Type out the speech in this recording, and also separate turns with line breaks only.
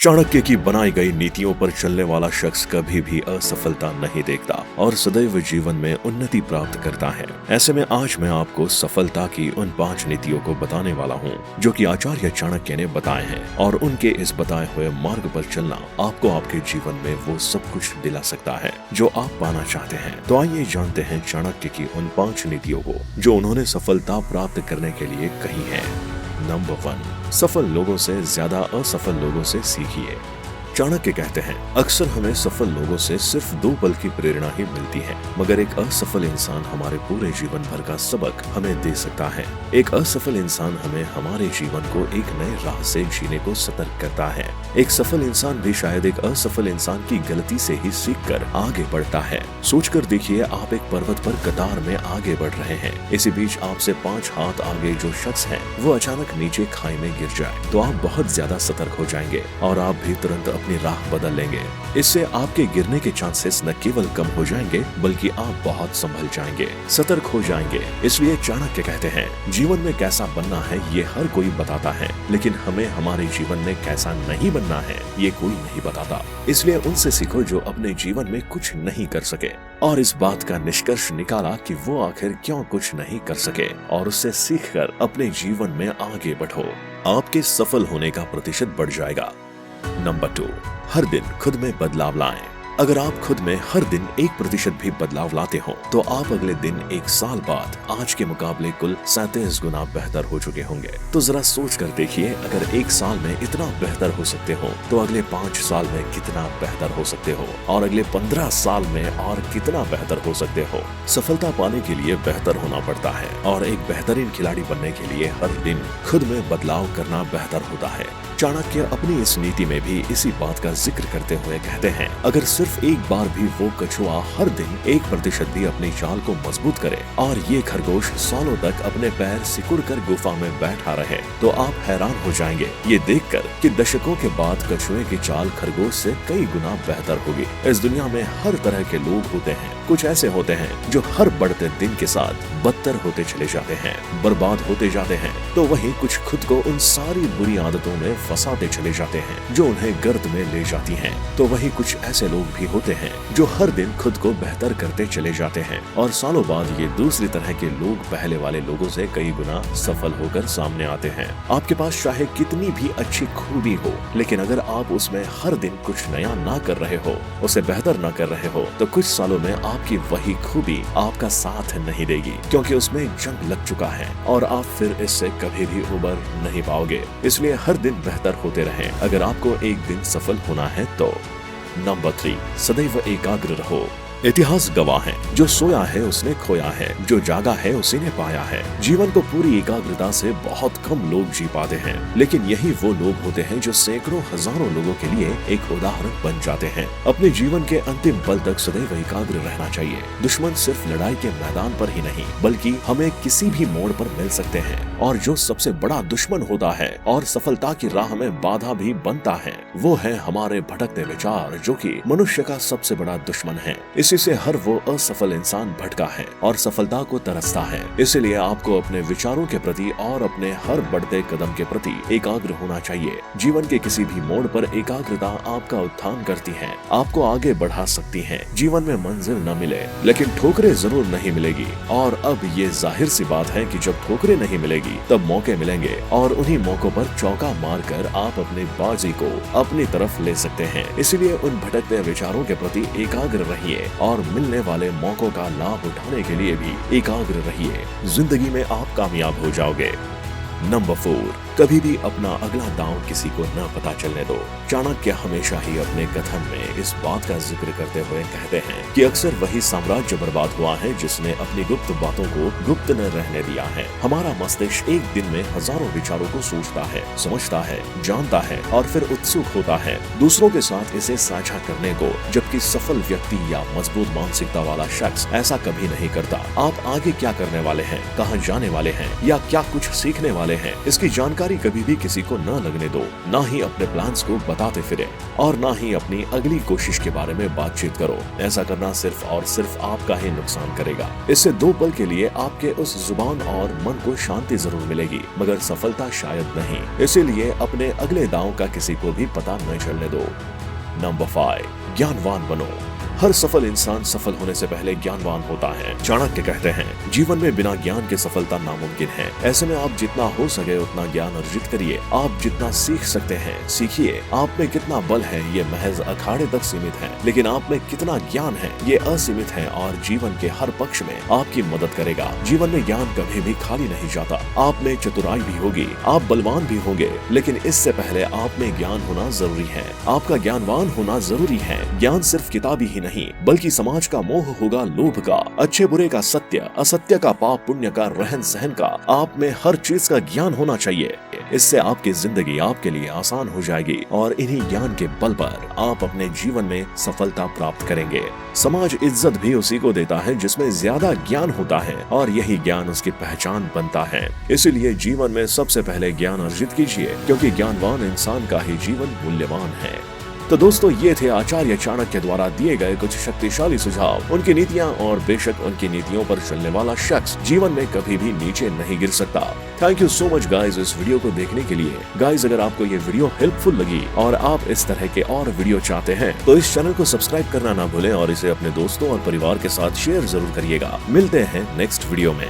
चाणक्य की बनाई गई नीतियों पर चलने वाला शख्स कभी भी असफलता नहीं देखता और सदैव जीवन में उन्नति प्राप्त करता है। ऐसे में आज मैं आपको सफलता की उन 5 नीतियों को बताने वाला हूँ जो कि आचार्य चाणक्य ने बताए हैं, और उनके इस बताए हुए मार्ग पर चलना आपको आपके जीवन में वो सब कुछ दिला सकता है जो आप पाना चाहते हैं। तो आइए जानते हैं चाणक्य की उन 5 नीतियों को जो उन्होंने सफलता प्राप्त करने के लिए कही है। नंबर 1, सफल लोगों से ज्यादा असफल लोगों से सीखिए। चाणक्य कहते हैं, अक्सर हमें सफल लोगों से सिर्फ 2 पल की प्रेरणा ही मिलती है, मगर एक असफल इंसान हमारे पूरे जीवन भर का सबक हमें दे सकता है। एक असफल इंसान हमें हमारे जीवन को एक नए राह से जीने को सतर्क करता है। एक सफल इंसान भी शायद एक असफल इंसान की गलती से ही सीखकर आगे बढ़ता है। सोचकर देखिए, आप एक पर्वत पर कतार में आगे बढ़ रहे हैं। इसी बीच आपसे 5 हाथ आगे जो शख्स है वो अचानक नीचे खाई में गिर जाए तो आप बहुत ज्यादा सतर्क हो जाएंगे और आप भी तुरंत अपनी राह बदल लेंगे। इससे आपके गिरने के चांसेस न केवल कम हो जाएंगे बल्कि आप बहुत संभल जाएंगे, सतर्क हो जाएंगे। इसलिए चाणक्य कहते हैं, जीवन में कैसा बनना है ये हर कोई बताता है, लेकिन हमें हमारे जीवन में कैसा नहीं बनना है ये कोई नहीं बताता। इसलिए उनसे सीखो जो अपने जीवन में कुछ नहीं कर सके और इस बात का निष्कर्ष निकाला कि वो आखिर क्यों कुछ नहीं कर सके, और उससे सीखकर अपने जीवन में आगे बढ़ो। आपके सफल होने का प्रतिशत बढ़ जाएगा। नंबर 2, हर दिन खुद में बदलाव लाएं। अगर आप खुद में हर दिन 1% भी बदलाव लाते हो तो आप अगले दिन 1 साल बाद आज के मुकाबले कुल 37 गुना बेहतर हो चुके होंगे। तो जरा सोच कर देखिए, अगर 1 साल में इतना बेहतर हो सकते हो तो अगले 5 साल में कितना बेहतर हो सकते हो, और अगले 15 साल में और कितना बेहतर हो सकते हो। सफलता पाने के लिए बेहतर होना पड़ता है, और एक बेहतरीन खिलाड़ी बनने के लिए हर दिन खुद में बदलाव करना बेहतर होता है। चाणक्य अपनी इस नीति में भी इसी बात का जिक्र करते हुए कहते हैं, अगर सिर्फ एक बार भी वो कछुआ हर दिन 1% भी अपनी चाल को मजबूत करे और ये खरगोश सालों तक अपने पैर सिकुड़कर गुफा में बैठा रहे तो आप हैरान हो जाएंगे ये देखकर कि दशकों के बाद कछुए की चाल खरगोश से कई गुना बेहतर होगी। इस दुनिया में हर तरह के लोग होते हैं। कुछ ऐसे होते हैं जो हर बढ़ते दिन के साथ बदतर होते चले जाते हैं, बर्बाद होते जाते हैं, तो वहीं कुछ खुद को उन सारी बुरी आदतों में फंसाते चले जाते हैं जो उन्हें गर्त में ले जाती हैं। तो वहीं कुछ ऐसे लोग भी होते हैं जो हर दिन खुद को बेहतर करते चले जाते हैं, और सालों बाद ये दूसरी तरह के लोग पहले वाले लोगों से कई गुना सफल होकर सामने आते हैं। आपके पास चाहे कितनी भी अच्छी खूबी हो, लेकिन अगर आप उसमें हर दिन कुछ नया ना कर रहे हो, उसे बेहतर ना कर रहे हो, तो कुछ सालों में आपकी वही खूबी आपका साथ नहीं देगी, क्योंकि उसमें जंग लग चुका है और आप फिर इससे कभी भी उबर नहीं पाओगे। इसलिए हर दिन बेहतर होते रहें अगर आपको एक दिन सफल होना है तो। नंबर 3, सदैव एकाग्र रहो। इतिहास गवाह है, जो सोया है उसने खोया है, जो जागा है उसी ने पाया है। जीवन को पूरी एकाग्रता से बहुत कम लोग जी पाते हैं, लेकिन यही वो लोग होते हैं जो सैकड़ों हजारों लोगों के लिए एक उदाहरण बन जाते हैं। अपने जीवन के अंतिम पल तक सदैव एकाग्र रहना चाहिए। दुश्मन सिर्फ लड़ाई के मैदान पर ही नहीं बल्कि हमें किसी भी मोड़ पर मिल सकते हैं, और जो सबसे बड़ा दुश्मन होता है और सफलता की राह में बाधा भी बनता है वो है हमारे भटकते विचार, जो कि मनुष्य का सबसे बड़ा दुश्मन है। इसी से हर वो असफल इंसान भटका है और सफलता को तरसता है। इसलिए आपको अपने विचारों के प्रति और अपने हर बढ़ते कदम के प्रति एकाग्र होना चाहिए। जीवन के किसी भी मोड़ पर एकाग्रता आपका उत्थान करती है, आपको आगे बढ़ा सकती है। जीवन में मंजिल न मिले लेकिन ठोकरें जरूर नहीं मिलेगी, और अब ये जाहिर सी बात है कि जब ठोकरें नहीं मिलेगी तब मौके मिलेंगे, और उन्हीं मौकों पर चौका मारकर आप अपनी बाजी को अपनी तरफ ले सकते हैं। इसलिए उन भटकते विचारों के प्रति एकाग्र रहिए और मिलने वाले मौकों का लाभ उठाने के लिए भी एकाग्र रहिए। जिंदगी में आप कामयाब हो जाओगे। नंबर 4, कभी भी अपना अगला दांव किसी को न पता चलने दो। चाणक्य हमेशा ही अपने कथन में इस बात का जिक्र करते हुए कहते हैं कि अक्सर वही साम्राज्य बर्बाद हुआ है जिसने अपनी गुप्त बातों को गुप्त न रहने दिया है। हमारा मस्तिष्क एक दिन में हजारों विचारों को सोचता है, समझता है, जानता है और फिर उत्सुक होता है दूसरों के साथ इसे साझा करने को, जबकि सफल व्यक्ति या मजबूत मानसिकता वाला शख्स ऐसा कभी नहीं करता। आप आगे क्या करने वाले हैं, कहाँ जाने वाले हैं या क्या कुछ सीखने वाले हैं, इसकी जानकारी जानकारी कभी भी किसी को न लगने दो, ना ही अपने प्लान्स को बताते फिरे और ना ही अपनी अगली कोशिश के बारे में बातचीत करो। ऐसा करना सिर्फ और सिर्फ आपका ही नुकसान करेगा। इससे 2 पल के लिए आपके उस जुबान और मन को शांति जरूर मिलेगी, मगर सफलता शायद नहीं। इसीलिए अपने अगले दांव का किसी को भी पता न चलने दो। नंबर 5, ज्ञानवान बनो। हर सफल इंसान सफल होने से पहले ज्ञानवान होता है। चाणक्य कहते हैं, जीवन में बिना ज्ञान के सफलता नामुमकिन है। ऐसे में आप जितना हो सके उतना ज्ञान अर्जित करिए। आप जितना सीख सकते हैं सीखिए। आप में कितना बल है ये महज अखाड़े तक सीमित है, लेकिन आप में कितना ज्ञान है ये असीमित है और जीवन के हर पक्ष में आपकी मदद करेगा। जीवन में ज्ञान कभी भी खाली नहीं जाता। आप में चतुराई भी होगी, आप बलवान भी होंगे, लेकिन इससे पहले आप में ज्ञान होना जरूरी है। आपका ज्ञानवान होना जरूरी है। ज्ञान सिर्फ किताबी ही नहीं बल्कि समाज का मोह होगा, लोभ का, अच्छे बुरे का, सत्य असत्य का, पाप पुण्य का, रहन सहन का। आप में हर चीज का ज्ञान होना चाहिए। इससे आपकी जिंदगी आपके लिए आसान हो जाएगी और इन्हीं ज्ञान के बल पर आप अपने जीवन में सफलता प्राप्त करेंगे। समाज इज्जत भी उसी को देता है जिसमें ज्यादा ज्ञान होता है और यही ज्ञान उसकी पहचान बनता है। इसीलिए जीवन में सबसे पहले ज्ञान अर्जित कीजिए, क्योंकि ज्ञानवान इंसान का ही जीवन मूल्यवान है। तो दोस्तों, ये थे आचार्य चाणक्य द्वारा दिए गए कुछ शक्तिशाली सुझाव। उनकी नीतियां और बेशक उनकी नीतियों पर चलने वाला शख्स जीवन में कभी भी नीचे नहीं गिर सकता। Thank you so much guys इस वीडियो को देखने के लिए। गाइज, अगर आपको ये वीडियो हेल्पफुल लगी और आप इस तरह के और वीडियो चाहते हैं तो इस चैनल को सब्सक्राइब करना ना भूलें और इसे अपने दोस्तों और परिवार के साथ शेयर जरूर करिएगा। मिलते हैं नेक्स्ट वीडियो में।